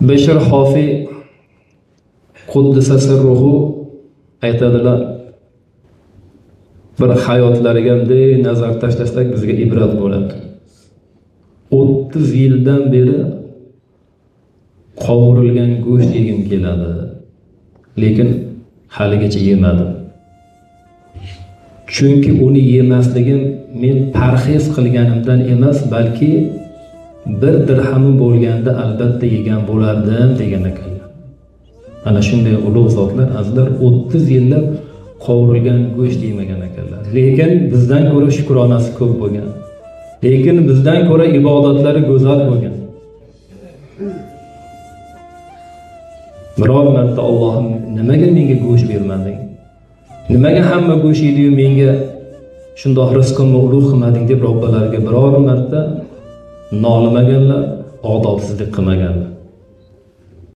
Bashir Hofiy Quddisa sirruhu aytadilar, bir hayotlariga bunday nazar tashlasak bizga ibrat bo'ladi. 30 yildan beri qovurilgan go'sht yegim keladi, lekin haligacha yemadim. Chunki uni yemasligim men parhez qilganimdan emas, balki bir dirhamim bo'lganda albatta yegan bo'lardim degan ekanlar. Ana shunday ulug' zotlar azizlar 30 yillab qovurilgan go'sht yemagan ekanlar. Lekin bizdan ko'ra shukronasi ko'p bo'lgan. Lekin bizdan ko'ra ibodatlari go'zal bo'lgan. Biror marta Allohim nimaga menga go'sht bermading? Nimaga hamma go'sht yedi-yu menga shundoq rizqimni ulug' qilmading deb Robbalariga biror marta nolimaganlar, odobsizlik qilmaganlar.